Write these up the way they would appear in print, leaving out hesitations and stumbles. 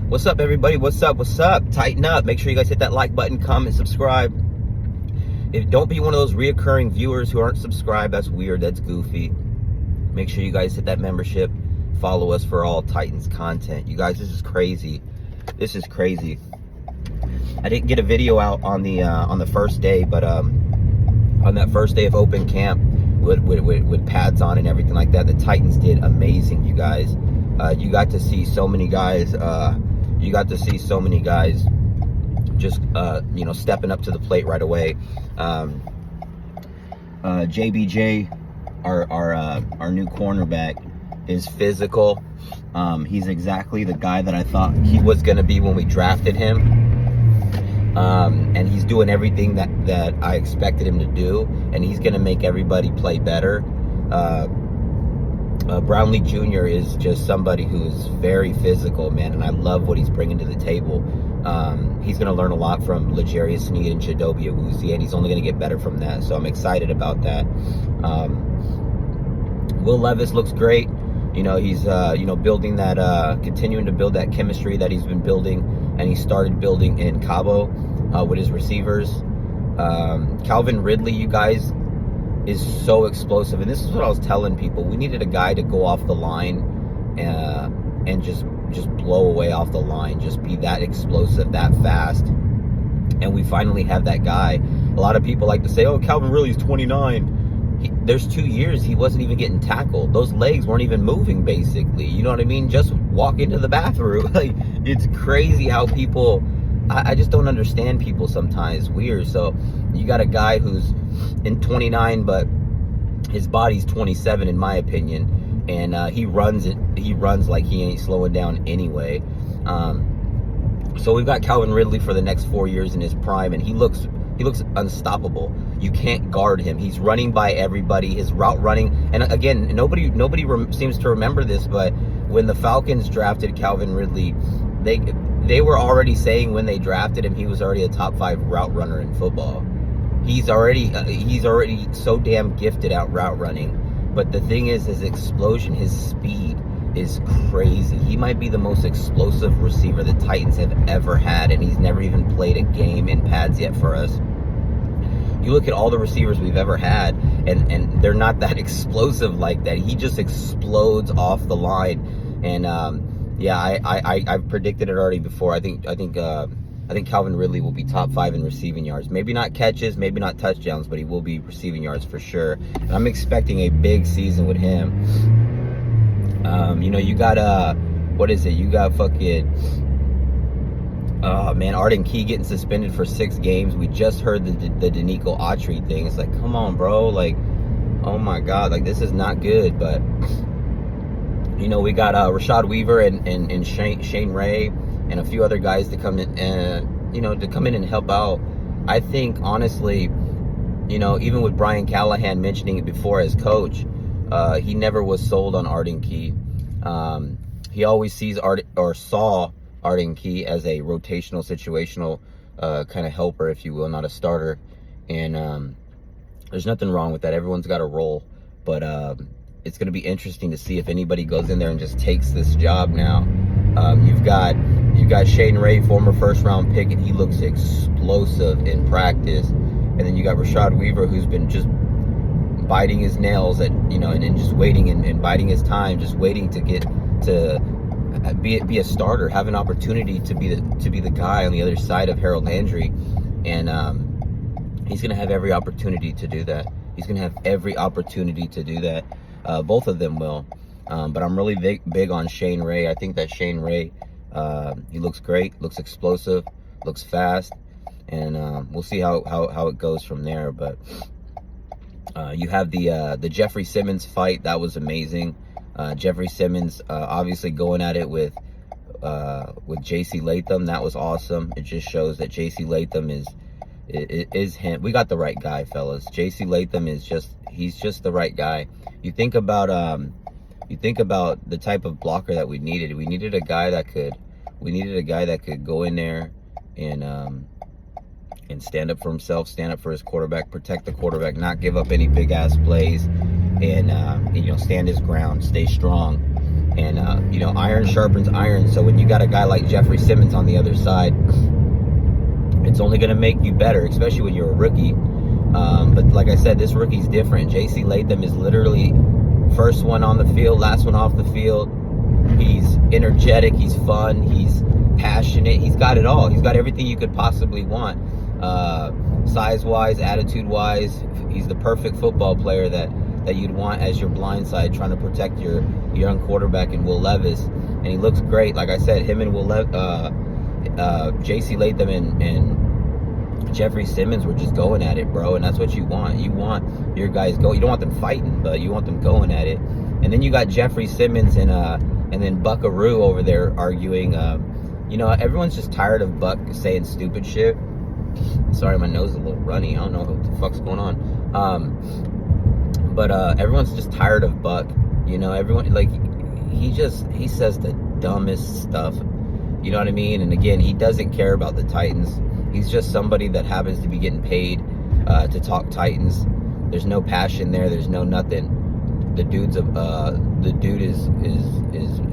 What's up, everybody? What's up? Tighten up. Make sure you guys hit that like button, comment, subscribe. Don't be one of those reoccurring viewers who aren't subscribed. That's weird. That's goofy. Make sure you guys hit that membership. Follow us for all Titans content. You guys, this is crazy. This is crazy. I didn't get a video out on the first day, but on that first day of open camp with pads on and everything like that, the Titans did amazing, you guys. You got to see so many guys. Just stepping up to the plate right away. JBJ, our new cornerback, is physical. He's exactly the guy that I thought he was going to be when we drafted him. And he's doing everything that I expected him to do, and he's going to make everybody play better. Brownlee Jr. is just somebody who is very physical, man, and I love what he's bringing to the table. He's going to learn a lot from L'Jarius Sneed and Chidobe Awuzie, and he's only going to get better from that, so I'm excited about that. Will Levis looks great. He's building that, continuing to build that chemistry that he's been building, and he started building in Cabo with his receivers. Calvin Ridley, you guys, is so explosive, and this is what I was telling people. We needed a guy to go off the line and just blow away off the line, just be that explosive, that fast, and we finally have that guy. A lot of people like to say, oh, Calvin Ridley's 29. There's 2 years he wasn't even getting tackled. Those legs weren't even moving, basically. You know what I mean? Just walk into the bathroom. Like, it's crazy how people, I just don't understand people sometimes. It's weird. So you got a guy who's in 29, but his body's 27 in my opinion, and he runs like he ain't slowing down anyway. So we've got Calvin Ridley for the next 4 years in his prime, and he looks unstoppable. You can't guard him. He's running by everybody. His route running, and again, nobody seems to remember this, but when the Falcons drafted Calvin Ridley, they were already saying when they drafted him he was already a top 5 route runner in football. He's already so damn gifted at route running. But the thing is, his explosion, his speed is crazy. He might be the most explosive receiver the Titans have ever had, and he's never even played a game in pads yet for us. You look at all the receivers we've ever had, and they're not that explosive like that. He just explodes off the line, and I've predicted it already before. I think Calvin Ridley will be top 5 in receiving yards. Maybe not catches, maybe not touchdowns, but he will be receiving yards for sure. And I'm expecting a big season with him. You got what is it? You got fucking Arden Key getting suspended for 6 games. We just heard the Danico Autry thing. It's like, come on, bro. Like, oh my God, like this is not good. But we got Rashad Weaver and Shane Ray and a few other guys to come in and help out. I think honestly, even with Brian Callahan mentioning it before as coach, he never was sold on Arden Key. He always saw Arden Key as a rotational, situational kind of helper, if you will, not a starter. And there's nothing wrong with that. Everyone's got a role, but it's going to be interesting to see if anybody goes in there and just takes this job now. You've got Shane Ray, former first-round pick, and he looks explosive in practice. And then you got Rashad Weaver, who's been just biting his nails and just waiting and biding his time, just waiting to get to be a starter, have an opportunity to be the guy on the other side of Harold Landry, and he's going to have every opportunity to do that. Both of them will. But I'm really big on Shane Ray. I think that Shane Ray, he looks great, looks explosive, looks fast, and we'll see how it goes from there. But you have the Jeffrey Simmons fight. That was amazing. Jeffrey Simmons obviously going at it with J.C. Latham. That was awesome. It just shows that J.C. Latham is him. We got the right guy, fellas. J.C. Latham he's just the right guy. You think about the type of blocker that we needed. We needed a guy that could go in there and stand up for himself, stand up for his quarterback, protect the quarterback, not give up any big ass plays, and stand his ground, stay strong. And you know, iron sharpens iron. So when you got a guy like Jeffrey Simmons on the other side, it's only going to make you better, especially when you're a rookie. But like I said, this rookie's different. J.C. Latham is literally first one on the field, last one off the field. He's energetic, he's fun, he's passionate, he's got it all. He's got everything you could possibly want. Size-wise, attitude-wise, he's the perfect football player that you'd want as your blind side, trying to protect your young quarterback in Will Levis. And he looks great. Like I said, him and J.C. Latham and Jeffrey Simmons were just going at it, bro. And that's what you want. You want your guys go. You don't want them fighting, but you want them going at it. And then you got Jeffrey Simmons and then Buckaroo over there arguing. You know, everyone's just tired of Buck saying stupid shit. Sorry, my nose is a little runny. I don't know what the fuck's going on. But everyone's just tired of Buck. You know, everyone, like, he says the dumbest stuff. You know what I mean? And again, he doesn't care about the Titans. He's just somebody that happens to be getting paid to talk Titans. There's no passion there. There's no nothing. The dude is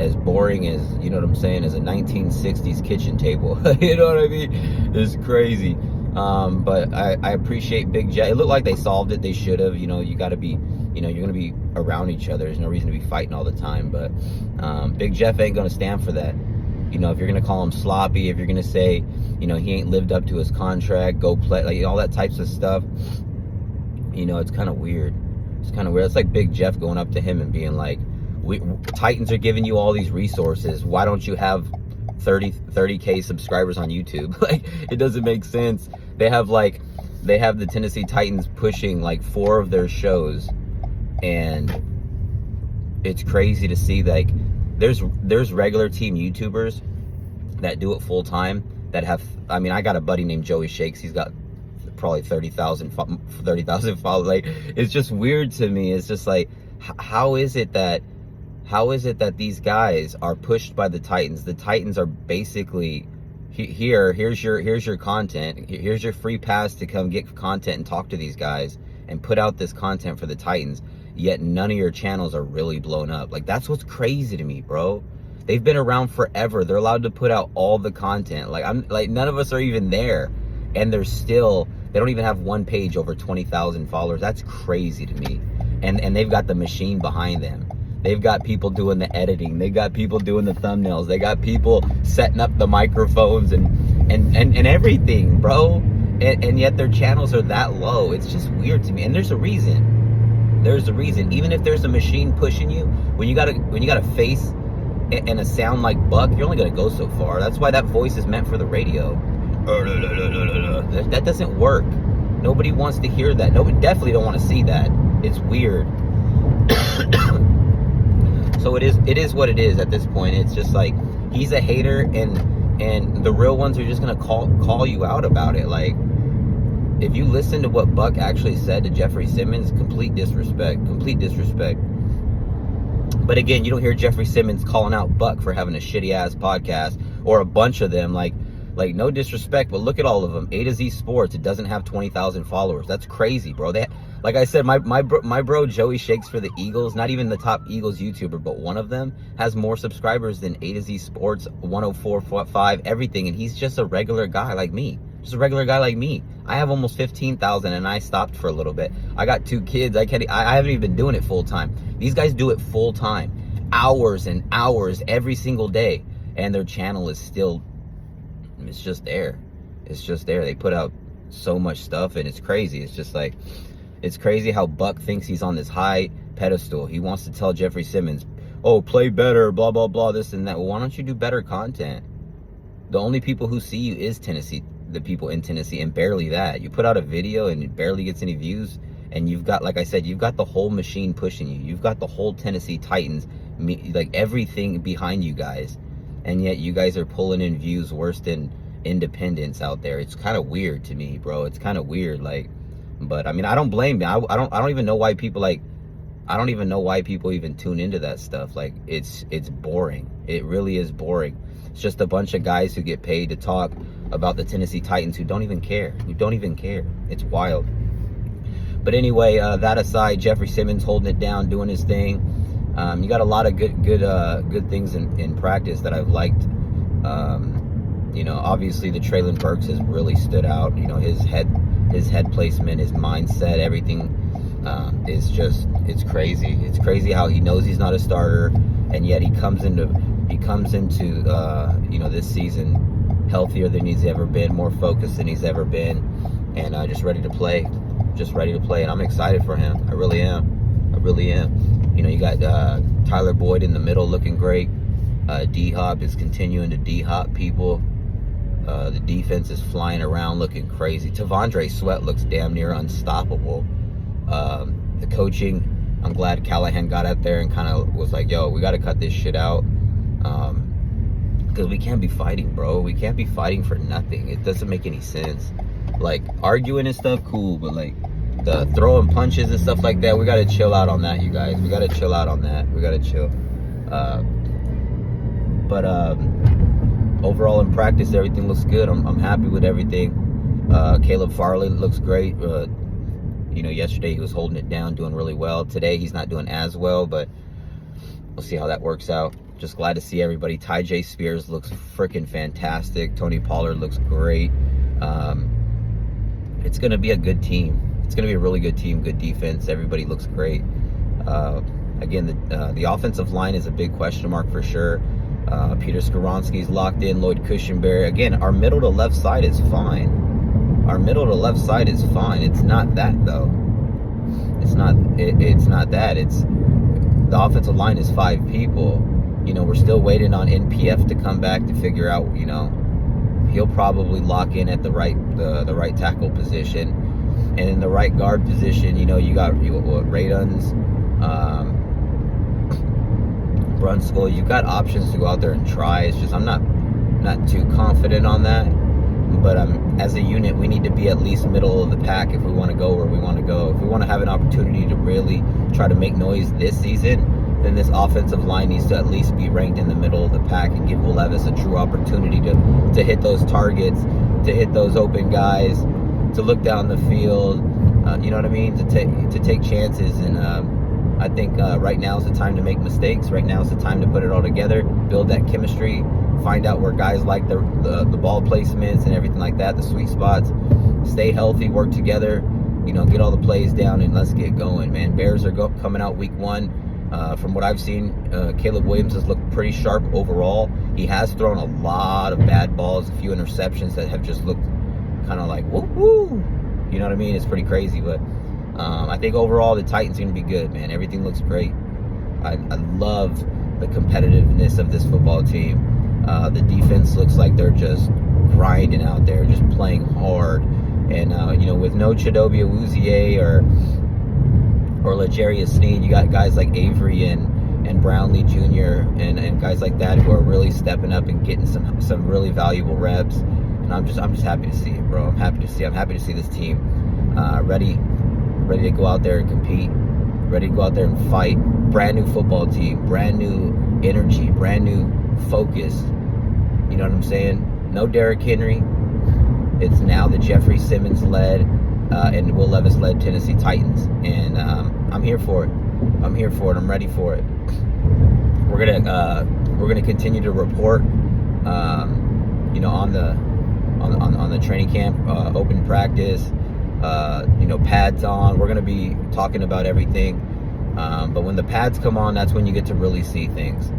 as boring as, you know what I'm saying, as a 1960s kitchen table. You know what I mean? It's crazy. But I appreciate Big Jeff. It looked like they solved it. They should have. You know, you got to be, you know, you're going to be around each other. There's no reason to be fighting all the time. But Big Jeff ain't going to stand for that. You know, if you're going to call him sloppy, if you're going to say, you know, he ain't lived up to his contract, go play, like, all that types of stuff, you know, it's kind of weird. It's kind of weird. It's like Big Jeff going up to him and being like, Titans are giving you all these resources. Why don't you have 30K subscribers on YouTube? Like, it doesn't make sense. They have the Tennessee Titans pushing like 4 of their shows, and it's crazy to see, like, there's regular team YouTubers that do it full time that have, I mean, I got a buddy named Joey Shakes. He's got probably 30,000 followers. Like, it's just weird to me. It's just like, how is it that these guys are pushed by the Titans? The Titans are basically, here's your content. Here's your free pass to come get content and talk to these guys and put out this content for the Titans. Yet none of your channels are really blown up. Like, that's what's crazy to me, bro. They've been around forever. They're allowed to put out all the content. Like, none of us are even there, and they don't even have one page over 20,000 followers. That's crazy to me. And they've got the machine behind them. They've got people doing the editing. They got people doing the thumbnails. They got people setting up the microphones and everything, bro. And yet their channels are that low. It's just weird to me. And there's a reason. There's a reason. Even if there's a machine pushing you, when you got a face and a sound like Buck, you're only gonna go so far. That's why that voice is meant for the radio. That doesn't work. Nobody wants to hear that. Nobody definitely don't want to see that. It's weird. So it is what it is at this point. It's just like, he's a hater, and the real ones are just gonna call you out about it. Like, if you listen to what Buck actually said to Jeffrey Simmons, complete disrespect. But again, you don't hear Jeffrey Simmons calling out Buck for having a shitty ass podcast, or a bunch of them. Like no disrespect, but look at all of them. A to Z Sports, it doesn't have 20,000 followers. That's crazy, bro. Like I said, my bro Joey Shakes for the Eagles, not even the top Eagles YouTuber, but one of them has more subscribers than A to Z Sports, 104.5, everything, and he's just a regular guy like me. Just a regular guy like me. I have almost 15,000, and I stopped for a little bit. I got 2 kids. I haven't even been doing it full time. These guys do it full time, hours and hours every single day, and their channel is still, it's just there. It's just there. They put out so much stuff, and it's crazy. It's just like, it's crazy how Buck thinks he's on this high pedestal. He wants to tell Jeffrey Simmons, oh, play better, blah, blah, blah, this and that. Well, why don't you do better content? The only people who see you is Tennessee, the people in Tennessee, and barely that. You put out a video and it barely gets any views, and you've got, like I said, you've got the whole machine pushing you. You've got the whole Tennessee Titans, like everything behind you guys, and yet you guys are pulling in views worse than independents out there. It's kind of weird to me, bro. It's kind of weird. Like, but I mean, I don't blame them. I don't even know why people even tune into that stuff. Like, it's boring. It really is boring. It's just a bunch of guys who get paid to talk about the Tennessee Titans who don't even care. It's wild. But anyway, that aside, Jeffrey Simmons holding it down, doing his thing. You got a lot of good things in practice that I've liked. Obviously the Treylon Burks has really stood out. His head placement, his mindset, everything it's crazy. It's crazy how he knows he's not a starter, and yet he comes into this season healthier than he's ever been, more focused than he's ever been, and just ready to play. And I'm excited for him. I really am. You got Tyler Boyd in the middle looking great. D-Hop is continuing to D-Hop people. The defense is flying around looking crazy. VONDRE Sweat looks damn near unstoppable. The coaching, I'm glad Callahan got out there and kind of was like, yo, we got to cut this shit out. Because we can't be fighting, bro. We can't be fighting for nothing. It doesn't make any sense. Like, arguing and stuff, cool, but like the throwing punches and stuff like that, we got to chill out on that, you guys. We got to chill out on that. We got to chill. But overall in practice, everything looks good. I'm happy with everything. Caleb Farley looks great. Yesterday he was holding it down, doing really well. Today he's not doing as well, but we'll see how that works out. Just glad to see everybody. Ty J. Spears looks freaking fantastic. Tony Pollard looks great. It's going to be a good team. It's going to be a really good team, good defense. Everybody looks great. Again, the offensive line is a big question mark for sure. Peter Skoronski's locked in. Lloyd Cushenberry. Again, our middle to left side is fine. It's not that, though. It's not that. It's the offensive line is 5 people. We're still waiting on NPF to come back to figure out, he'll probably lock in at the right tackle position. And in the right guard position, you got Raduns, Brunskill. You've got options to go out there and try. It's just I'm not too confident on that. But as a unit, we need to be at least middle of the pack if we want to go where we want to go. If we want to have an opportunity to really try to make noise this season, then this offensive line needs to at least be ranked in the middle of the pack and give Will Levis a true opportunity to hit those targets, to hit those open guys, to look down the field, you know what I mean, to take chances. And I think right now is the time to make mistakes. Right now is the time to put it all together, build that chemistry, find out where guys like the ball placements and everything like that, the sweet spots. Stay healthy, work together, get all the plays down, and let's get going, man. Bears are coming out week 1. From what I've seen, Caleb Williams has looked pretty sharp overall. He has thrown a lot of bad balls, a few interceptions that have just looked kind of like, woo. You know what I mean? It's pretty crazy, but I think overall the Titans are going to be good, man. Everything looks great. I love the competitiveness of this football team. The defense looks like they're just grinding out there, just playing hard. And, with no Chidobe Awuzie or L'Jarius Sneed, you got guys like Avery and Brownlee Jr. and guys like that who are really stepping up and getting some really valuable reps. And I'm just happy to see it, bro. I'm happy to see this team ready to go out there and compete, ready to go out there and fight. Brand new football team, brand new energy, brand new focus. You know what I'm saying? No Derrick Henry. It's now the Jeffrey Simmons led and Will Levis led Tennessee Titans, and I'm here for it. I'm ready for it. We're gonna continue to report, on the training camp, open practice, pads on. We're gonna be talking about everything. But when the pads come on, that's when you get to really see things.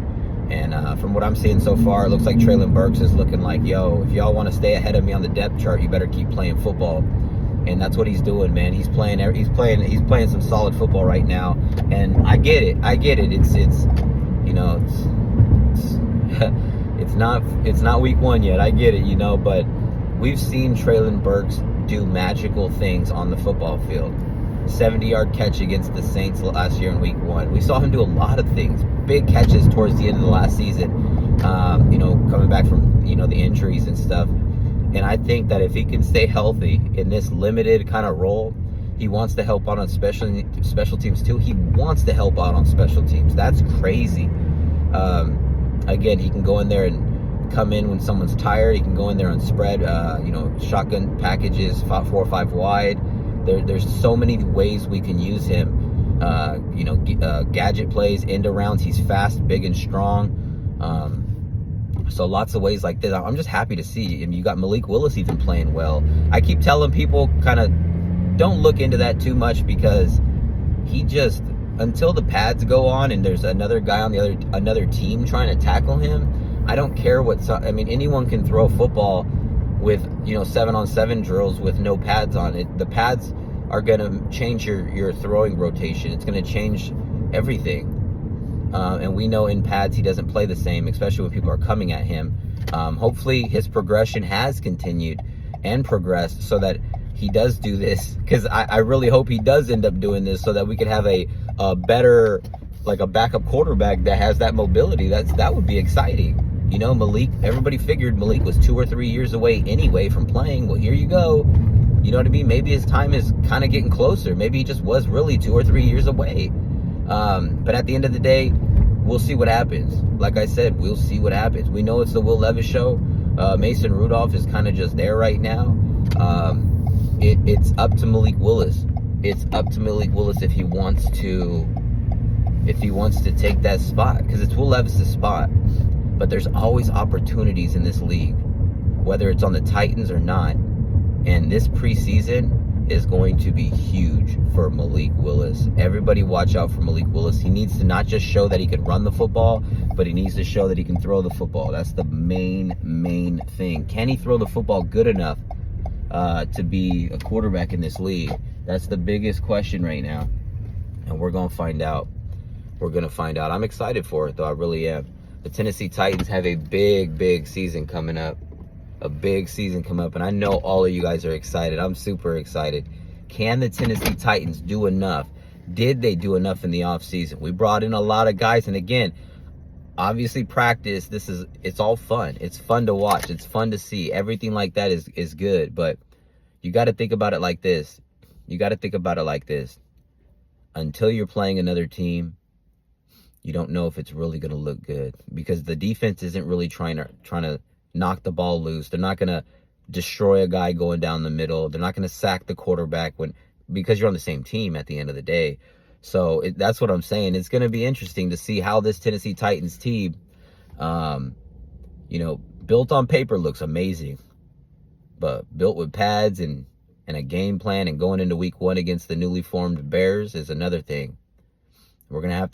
And from what I'm seeing so far, it looks like Treylon Burks is looking like, yo, if y'all want to stay ahead of me on the depth chart, you better keep playing football. And that's what he's doing, man. He's playing some solid football right now. And I get it. It's not week 1 yet. I get it, but we've seen Treylon Burks do magical things on the football field. 70-yard catch against the Saints last year in week 1. We saw him do a lot of things, big catches towards the end of the last season, coming back from, the injuries and stuff. And I think that if he can stay healthy in this limited kind of role, he wants to help out on special teams too. He wants to help out on special teams. That's crazy. Again, he can go in there and come in when someone's tired. He can go in there and spread, shotgun packages, 4 or 5 wide. There's so many ways we can use him. gadget plays, end arounds. He's fast, big, and strong. So lots of ways like this. I'm just happy to see. And you got Malik Willis even playing well. I keep telling people kind of don't look into that too much, because he just, until the pads go on and there's another guy on another team trying to tackle him, I don't care I mean, anyone can throw a football with 7-on-7 drills with no pads on it. The pads are going to change your throwing rotation. It's going to change everything. And we know in pads he doesn't play the same, especially when people are coming at him. Hopefully his progression has continued and progressed so that he does do this, because I really hope he does end up doing this so that we could have a better, like a backup quarterback that has that mobility. That would be exciting. Malik, everybody figured Malik was 2 or 3 years away anyway from playing. Well, here you go. You know what I mean? Maybe his time is kind of getting closer. Maybe he just was really 2 or 3 years away. But at the end of the day, we'll see what happens. Like I said, we'll see what happens. We know it's the Will Levis show. Mason Rudolph is kind of just there right now. It's up to Malik Willis. It's up to Malik Willis if he wants to take that spot, because it's Will Levis' spot. But there's always opportunities in this league, whether it's on the Titans or not. And this preseason is going to be huge for Malik Willis. Everybody watch out for Malik Willis. He needs to not just show that he can run the football, but he needs to show that he can throw the football. That's the main thing. Can he throw the football good enough to be a quarterback in this league? That's the biggest question right now. And we're going to find out. We're going to find out. I'm excited for it, though. I really am. The Tennessee Titans have a big season coming up. A big season coming up. And I know all of you guys are excited. I'm super excited. Can the Tennessee Titans do enough? Did they do enough in the offseason? We brought in a lot of guys. And again, obviously practice, it's all fun. It's fun to watch. It's fun to see. Everything like that is good. But you got to think about it like this. Until you're playing another team, you don't know if it's really going to look good, because the defense isn't really trying to knock the ball loose. They're not going to destroy a guy going down the middle. They're not going to sack the quarterback because you're on the same team at the end of the day. So that's what I'm saying. It's going to be interesting to see how this Tennessee Titans team, built on paper looks amazing, but built with pads and a game plan and going into week 1 against the newly formed Bears is another thing. We're gonna have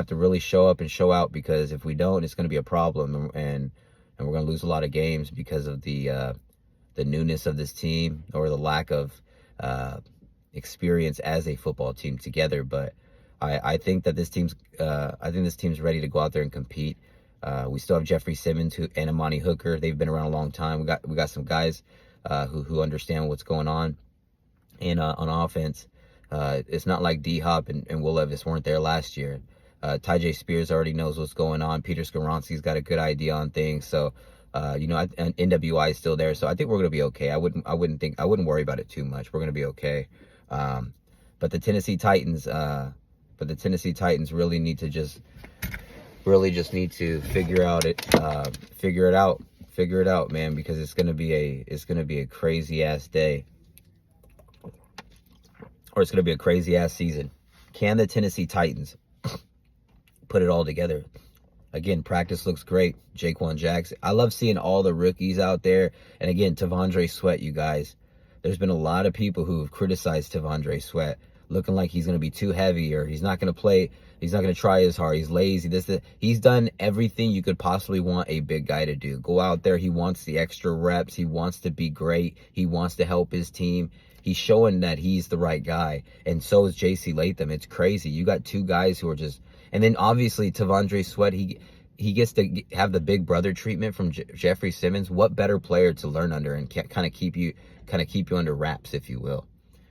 to really show up and show out, because if we don't, it's gonna be a problem, and we're gonna lose a lot of games because of the newness of this team, or the lack of experience as a football team together. But I think that this team's ready to go out there and compete. We still have Jeffrey Simmons and Amani Hooker. They've been around a long time. We got some guys who understand what's going on on offense. It's not like D-Hop and Will Levis weren't there last year. Tyjae Spears already knows what's going on. Peter Skoronski's got a good idea on things. So, and NWI is still there. So I think we're going to be okay. I wouldn't worry about it too much. We're going to be okay. But the Tennessee Titans really need to just need to figure it out, man, because it's going to be a crazy ass day. Or it's going to be a crazy-ass season. Can the Tennessee Titans put it all together? Again, practice looks great. Jaquan Jackson. I love seeing all the rookies out there. And again, T'Vondre Sweat, you guys. There's been a lot of people who have criticized T'Vondre Sweat, looking like he's going to be too heavy, or he's not going to play. He's not going to try as hard. He's lazy. He's done everything you could possibly want a big guy to do. Go out there. He wants the extra reps. He wants to be great. He wants to help his team. He's showing that he's the right guy. And so is J.C. Latham. It's crazy. You got two guys who are just... And then obviously T'Vondre Sweat, he gets to have the big brother treatment from Jeffrey Simmons. What better player to learn under and kind of keep you under wraps, if you will.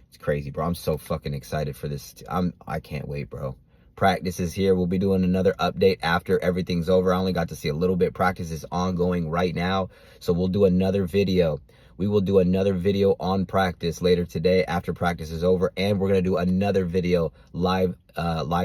It's crazy, bro. I'm so fucking excited for this. I can't wait, bro. Practice is here. We'll be doing another update after everything's over. I only got to see a little bit. Practice is ongoing right now. So we'll do another video. We will do another video on practice later today after practice is over. And we're going to do another video live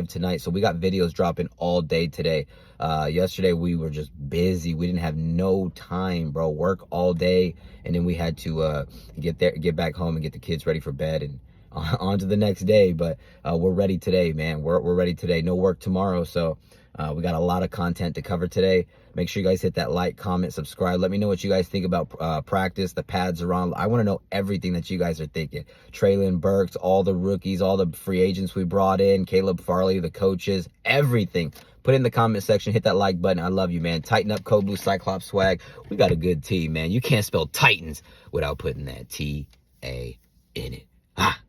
tonight. So we got videos dropping all day today. Yesterday we were just busy. We didn't have no time, bro. Work all day. And then we had to get back home and get the kids ready for bed on to the next day. But we're ready today, man. We're ready today. No work tomorrow, so we got a lot of content to cover today. Make sure you guys hit that like, comment, subscribe. Let me know what you guys think about practice. The pads are on. I want to know everything that you guys are thinking. Treylon Burks, all the rookies, all the free agents we brought in, Caleb Farley, the coaches, everything. Put it in the comment section. Hit that like button. I love you, man. Tighten up, Code Blue Cyclops swag. We got a good team, man. You can't spell Titans without putting that T-A in it. Ah.